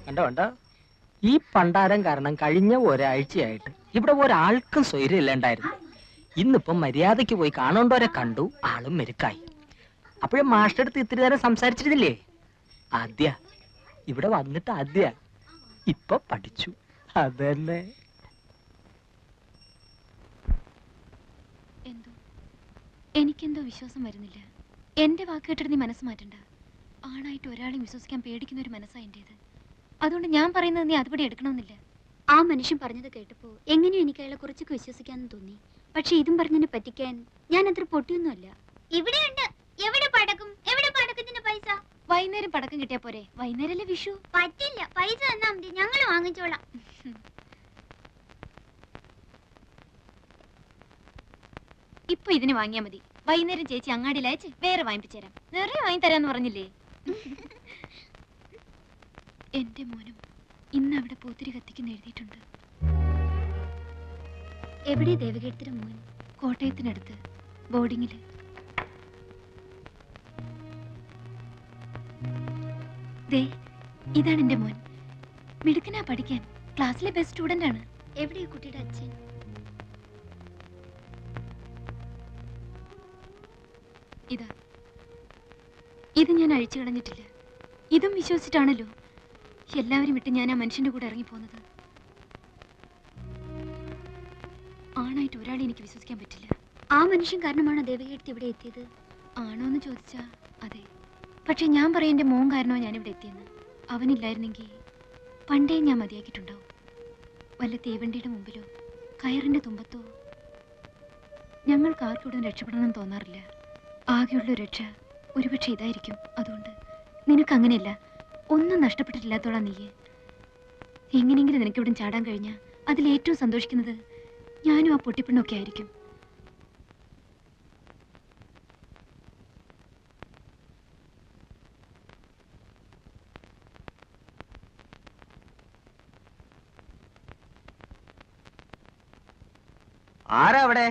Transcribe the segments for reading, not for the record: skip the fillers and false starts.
കണ്ടോ കണ്ടോ, ഈ പണ്ടാരം കാരണം കഴിഞ്ഞ ഒരാഴ്ചയായിട്ട് ഇവിടെ ഒരാൾക്കും സ്വൈര്യം ഇല്ലാണ്ടായിരുന്നു. ഇന്നിപ്പം മര്യാദയ്ക്ക് പോയി കാണേണ്ടവരെ കണ്ടു, ആളും മെരുക്കായി. അപ്പോഴും മാസ്റ്റർ അടുത്ത് ഇത്തിരി നേരം സംസാരിച്ചിരുന്നില്ലേ? ആദ്യ ഇവിടെ വന്നിട്ട് ആദ്യ ഇപ്പൊ പഠിച്ചു. അതന്നെ. എനിക്കെന്തോ വിശ്വാസം വരുന്നില്ല. എന്റെ വാക്ക് കേട്ടിട്ട് നീ മനസ്സ് മാറ്റണ്ട. ആണായിട്ട് ഒരാളെയും വിശ്വസിക്കാൻ പേടിക്കുന്ന ഒരു മനസ്സാ എന്റേത്. അതുകൊണ്ട് ഞാൻ പറയുന്നത് നീ അതുപടി എടുക്കണമെന്നില്ല. ആ മനുഷ്യൻ പറഞ്ഞത് കേട്ടപ്പോ എങ്ങനെയും എനിക്ക് അയാളെ കുറച്ചൊക്കെ വിശ്വസിക്കാന്ന് തോന്നി. പക്ഷെ ഇതും പറഞ്ഞതിനെ പറ്റിക്കാൻ ഞാൻ അത്ര പൊട്ടിയൊന്നുമല്ല. ഇവിടെയുണ്ട്. എവിടെ പടക്കും? എവിടെ പടക്കത്തിന്റെ പൈസ? വൈകുന്നേരം പടക്കം കിട്ടിയാ പോരെ? വൈകുന്നേരല്ലേ വിഷു. പറ്റില്ല, പൈസ തന്നാ മതി, ഞങ്ങൾ വാങ്ങിച്ചോളാം. ഇപ്പൊ ഇതിന് വാങ്ങിയാ മതി. വൈകുന്നേരം ചേച്ചി അങ്ങാടിയിൽ അയച്ച് വേറെ വാങ്ങിപ്പിച്ചേരാം. നിറയെ വാങ്ങി തരാന്ന് പറഞ്ഞില്ലേ? എന്റെ മോനും ഇന്ന് അവിടെ പൂത്തിരി കത്തിക്കുന്ന എഴുതിയിട്ടുണ്ട്. എവിടെ ദേവകീർത്തിയുടെ മോൻ? കോട്ടയത്തിനടുത്ത് ബോർഡിങ്ങില്. ദേ, ഇതാണ് എന്റെ മോൻ. മിടുക്കനാ പഠിക്കാൻ. ക്ലാസ്സിലെ ബെസ്റ്റ് സ്റ്റുഡന്റ് ആണ്. എവിടെയാ കുട്ടിയുടെ അച്ഛൻ? ഇതാ, ഇത് ഞാൻ അഴിച്ചു കളഞ്ഞിട്ടില്ല. ഇതും വിശ്വസിച്ചിട്ടാണല്ലോ എല്ലാവരും വിട്ട് ഞാൻ ആ മനുഷ്യന്റെ കൂടെ ഇറങ്ങിപ്പോന്നത്. ആണായിട്ട് ഒരാളെ എനിക്ക് വിശ്വസിക്കാൻ പറ്റില്ല. ആ മനുഷ്യൻ കാരണമാണോ ദേവകീർത്തി ഇവിടെ എത്തിയത്? ആണോ എന്ന് ചോദിച്ചാ അതെ. പക്ഷെ ഞാൻ പറയാം എന്റെ മോൻ കാരണോ ഞാനിവിടെ എത്തിയെന്ന്. അവനില്ലായിരുന്നെങ്കിൽ പണ്ടേ ഞാൻ മതിയാക്കിയിട്ടുണ്ടാവും. വല്ല തീവണ്ടിയുടെ മുമ്പിലോ കയറിന്റെ തുമ്പത്തോ. ഞങ്ങൾക്ക് ആർക്കും ഇവിടെ രക്ഷപ്പെടണമെന്ന് തോന്നാറില്ല. ആകെയുള്ള രക്ഷ ഒരുപക്ഷെ ഇതായിരിക്കും. അതുകൊണ്ട് നിനക്ക് അങ്ങനെയല്ല, ഒന്നും നഷ്ടപ്പെട്ടിട്ടില്ലാത്തോളാം നീയെ. എങ്ങനെയെങ്കിലും നിനക്കിവിടെ ചാടാൻ കഴിഞ്ഞാൽ അതിലേറ്റവും സന്തോഷിക്കുന്നത് ഞാനും ആ പൊട്ടിപ്പെണ്ണൊക്കെ ആയിരിക്കും. ആരാ അവിടെ?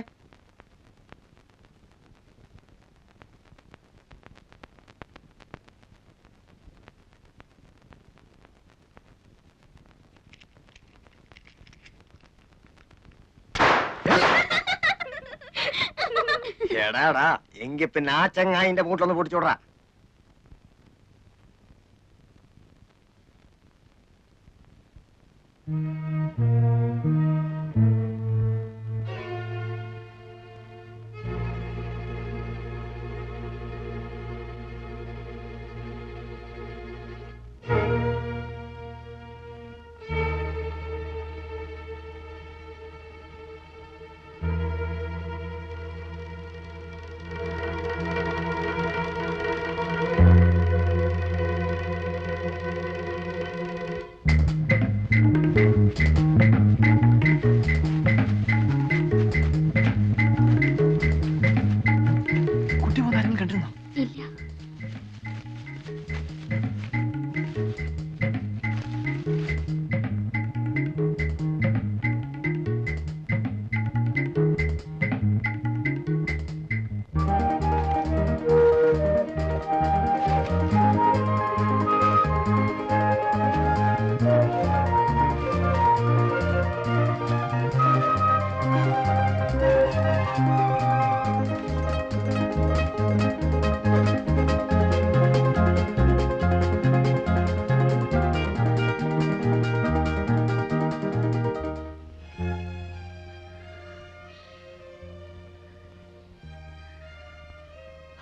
എടാടാ, എങ്കി പിന്നെ ആ ചങ്ങായിന്റെ മൂട്ടിലൊന്ന് പൊടിച്ചോടാ.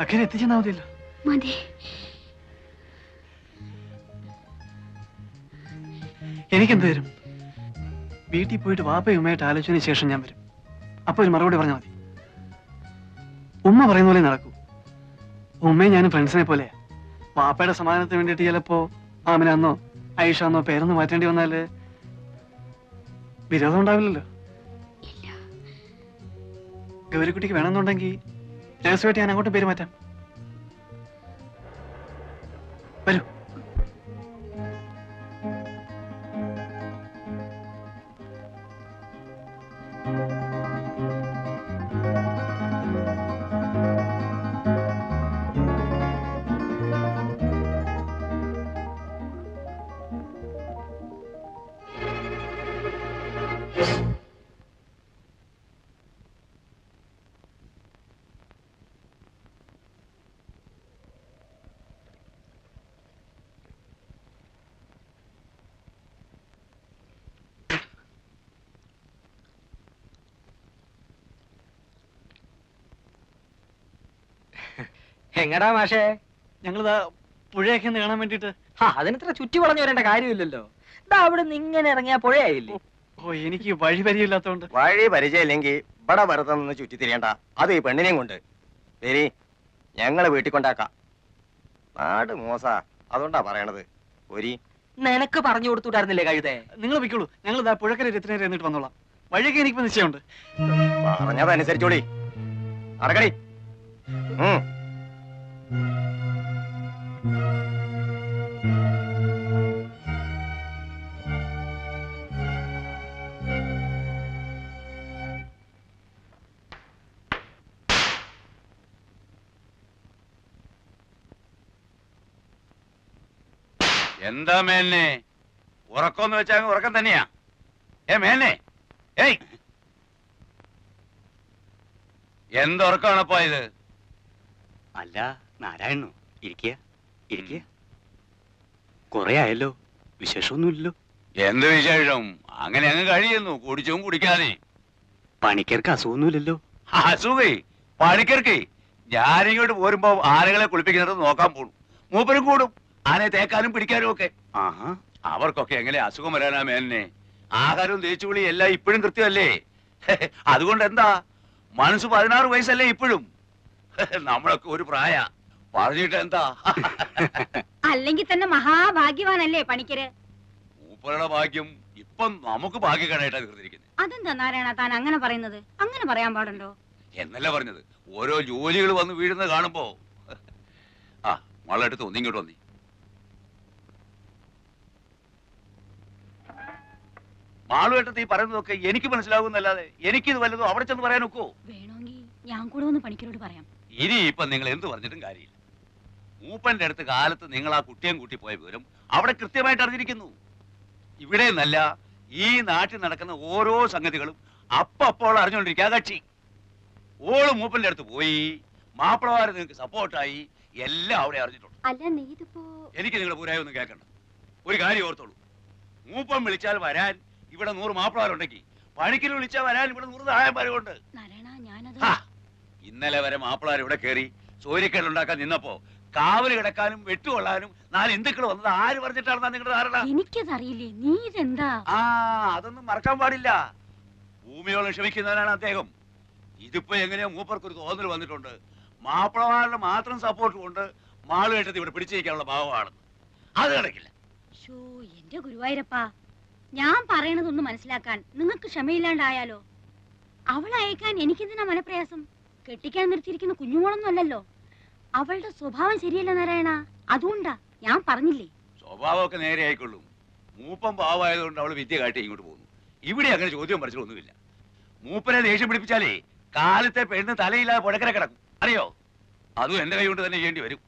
അക്കരെ എത്തിച്ചെന്നാ മതിയല്ലോ. മതി. എനിക്കെന്ത് തരും? വീട്ടിൽ പോയിട്ട് വാപ്പയും ഉമ്മയായിട്ട് ആലോചിച്ചതിന് ശേഷം ഞാൻ വരും. അപ്പൊ ഒരു മറുപടി പറഞ്ഞാൽ മതി. ഉമ്മ പറയുന്ന പോലെ നടക്കൂ. ഉമ്മയും ഞാനും ഫ്രണ്ട്സിനെ പോലെ. വാപ്പയുടെ സമാധാനത്തിന് വേണ്ടിയിട്ട് ചിലപ്പോ ആമിനാന്നോ ഐഷാന്നോ പേരൊന്ന് മാറ്റേണ്ടി വന്നാല് വിരോധം ഉണ്ടാവില്ലല്ലോ. ഗൗരിക്കുട്ടിക്ക് വേണമെന്നുണ്ടെങ്കിൽ രഹസ്യമായിട്ട് ഞാൻ അങ്ങോട്ട് പേര് മാറ്റാം. വരൂ. എങ്ങടാ മാഷേ? ഞങ്ങളിതാ പുഴയൊക്കെ ഒന്ന് കാണാൻ വേണ്ടിട്ട്. അതിനിത്ര ചുറ്റി വളഞ്ഞു വരേണ്ട കാര്യമില്ലല്ലോ. ഇതാ അവിടെ നിന്ന് ഇങ്ങനെ ഇറങ്ങിയ പുഴയായില്ലേ. ഓ, എനിക്ക് വഴി പരിചയമില്ലാത്തോണ്ട്. വഴി പരിചയമില്ലെങ്കിൽ ഇവിടെ വെറുതെ നിന്ന് ചുറ്റി തിരിയണ്ട. അത് ഈ പെണ്ണിനെയും കൊണ്ട് വരി, ഞങ്ങള് വീട്ടിൽ കൊണ്ടാക്കാം. നാട് മോശാ, അതുകൊണ്ടാ പറയണത്. ഒരി നിനക്ക് പറഞ്ഞു കൊടുത്തുണ്ടായിരുന്നില്ലേ കഴുതേ? നിങ്ങൾ വെക്കുള്ളൂ, ഞങ്ങൾ ഇതാ പുഴക്കര രത്തിനേരെ എന്നിട്ട് വന്നോളാം. വഴിയൊക്കെ എനിക്കിപ്പോ നിശ്ചയമുണ്ട്. പറഞ്ഞതനുസരിച്ചോളി. അടക്കടി. എന്താ മേന്നെ ഉറക്കമെന്ന് വെച്ചാ ഉറക്കം തന്നെയാ? മേന്നെ, ഏയ്, എന്തുറക്കമാണപ്പോ ഇത്? അല്ല നാരായണു, ഇരിക്കുക ഇരിക്കുക. കൊറേ ആയല്ലോ, വിശേഷമൊന്നുമില്ലല്ലോ. എന്ത് വിശേഷം? അങ്ങനെ അങ്ങ് കഴിയുന്നു, കുടിച്ചും കുടിക്കാതെ. പണിക്കർക്ക് അസുഖമൊന്നുമില്ലല്ലോ. അസുഖേ പണിക്കർക്ക്? ഞാനിങ്ങോട്ട് പോരുമ്പോ ആനകളെ കുളിപ്പിക്കുന്നത് നോക്കാൻ പോണു. മൂപ്പരും കൂടും, ആനയെ തേക്കാനും പിടിക്കാനും ഒക്കെ. ആഹാ, അവർക്കൊക്കെ എങ്ങനെ അസുഖം വരാനാ മേന്നെ? ആഹാരവും തേച്ചുകുളി എല്ലാം ഇപ്പോഴും കൃത്യമല്ലേ? അതുകൊണ്ട് എന്താ, മനസ്സ് 16 വയസ്സല്ലേ ഇപ്പോഴും? നമ്മളൊക്കെ ഒരു പ്രായ പറഞ്ഞിട്ട് എന്താ? അല്ലെങ്കിൽ തന്നെ മഹാഭാഗ്യവാനല്ലേ പണിക്കര്? മൂപ്പരുടെ ഭാഗ്യം ഇപ്പം നമുക്ക് ഭാഗ്യക്കേടായിട്ടാ തീർന്നിരിക്കുന്നത്. അതെന്താ നാരായണ താൻ അങ്ങനെ പറയുന്നത്? അങ്ങനെ പറയാൻ പാടുണ്ടോ? എന്നല്ല പറഞ്ഞത്, ഓരോ ജോലികൾ വന്ന് വീഴുന്നത് കാണുമ്പോ. ആ മകളെടുത്ത് ഒന്നി ഇങ്ങോട്ട് വന്നി. മാളുവേട്ടത്ത് ഈ പറയുന്നതൊക്കെ എനിക്ക് മനസ്സിലാകുന്നല്ലാതെ എനിക്കിത് വല്ലതും അവിടെ ചെന്ന് പറയാൻ ഒക്കോ? വേണമെങ്കിൽ ഞാൻ കൂടെ ഒന്ന് പണിക്കരോട് പറയാം. ഇനി ഇപ്പൊ നിങ്ങൾ എന്ത് പറഞ്ഞിട്ടും കാര്യമില്ല. മൂപ്പന്റെ അടുത്ത് കാലത്ത് നിങ്ങൾ ആ കുട്ടിയും കൂട്ടി പോയ വിവരം അവിടെ കൃത്യമായിട്ട് അറിഞ്ഞിരിക്കുന്നു. ഇവിടെ നിന്നല്ല, ഈ നാട്ടിൽ നടക്കുന്ന ഓരോ സംഗതികളും അപ്പോൾ അറിഞ്ഞുകൊണ്ടിരിക്കുക കക്ഷി. ഓള് മൂപ്പന്റെ അടുത്ത് പോയി, മാപ്പിളമാര് നിങ്ങൾക്ക് സപ്പോർട്ടായി, എല്ലാം അവിടെ അറിഞ്ഞിട്ടുണ്ട്. അല്ല നീ ഇതിപ്പോ... എനിക്ക് നിങ്ങളുടെ പൂരായി ഒന്നും കേൾക്കണ്ട. ഒരു കാര്യം ഓർത്തോളൂ, മൂപ്പൻ വിളിച്ചാൽ വരാൻ ഇവിടെ 100 മാപ്പിളമാരുണ്ടെങ്കിൽ പണിക്കൽ വിളിച്ചാൽ വരാൻ ഇവിടെ 100 സഹായന്മാരുണ്ട്. ഇന്നലെ വരെ മാപ്പിളമാർ ഇവിടെ കയറി സൂര്യക്കേടുണ്ടാക്കാൻ നിന്നപ്പോ കാവല് കിടക്കാനും വെട്ടുകൊള്ളാനും 4 ഹിന്ദുക്കൾ വന്നത് ആര് പറഞ്ഞിട്ടാണെന്നാ നിങ്ങളുടെ ധാരണ? എനിക്കതറിയില്ലേ, നീ ഇതെന്താ? അതൊന്നും മറക്കാൻ പാടില്ല. ഭൂമിയോളം ക്ഷമിക്കുന്നവനാണ് അദ്ദേഹം. ഇതിപ്പോ എങ്ങനെയോ മൂപ്പർക്കൊരു തോന്നൽ വന്നിട്ടുണ്ട്, മാപ്പിളമാരുടെ മാത്രം സപ്പോർട്ട് കൊണ്ട് മാളുകെട്ടത് ഇവിടെ പിടിച്ചിരിക്കാനുള്ള ഭാവമാണ്. അത് നടക്കില്ല. എന്റെ ഗുരുവായൂരപ്പാ, ഞാൻ പറയണതൊന്ന് മനസ്സിലാക്കാൻ നിങ്ങൾക്ക് ക്ഷമയില്ലാണ്ടായാലോ? അവളെ അയക്കാൻ എനിക്കെന്തിനാ മനപ്രയാസം? കെട്ടിക്കാൻ നിർത്തിയിരിക്കുന്ന കുഞ്ഞുമോളൊന്നും അല്ലല്ലോ. അവളുടെ സ്വഭാവം ശരിയല്ല നാരായണ, അതുകൊണ്ടാ ഞാൻ പറഞ്ഞില്ലേ. സ്വഭാവമൊക്കെ നേരെ ആയിക്കൊള്ളും. മൂപ്പം പാവമായതുകൊണ്ട് അവള് വിദ്യ കാട്ടി ഇങ്ങോട്ട് പോകുന്നു. ഇവിടെ അങ്ങനെ ചോദ്യം പഠിച്ചിട്ടൊന്നുമില്ല. മൂപ്പനെ ദേഷ്യം പിടിപ്പിച്ചാലേ കാലത്തെ പെണ്ണ് തലയില്ലാതെ പുഴക്കര കിടക്കും, അറിയോ? അതും എന്റെ കൈ കൊണ്ട് തന്നെ ചെയ്യേണ്ടി വരും.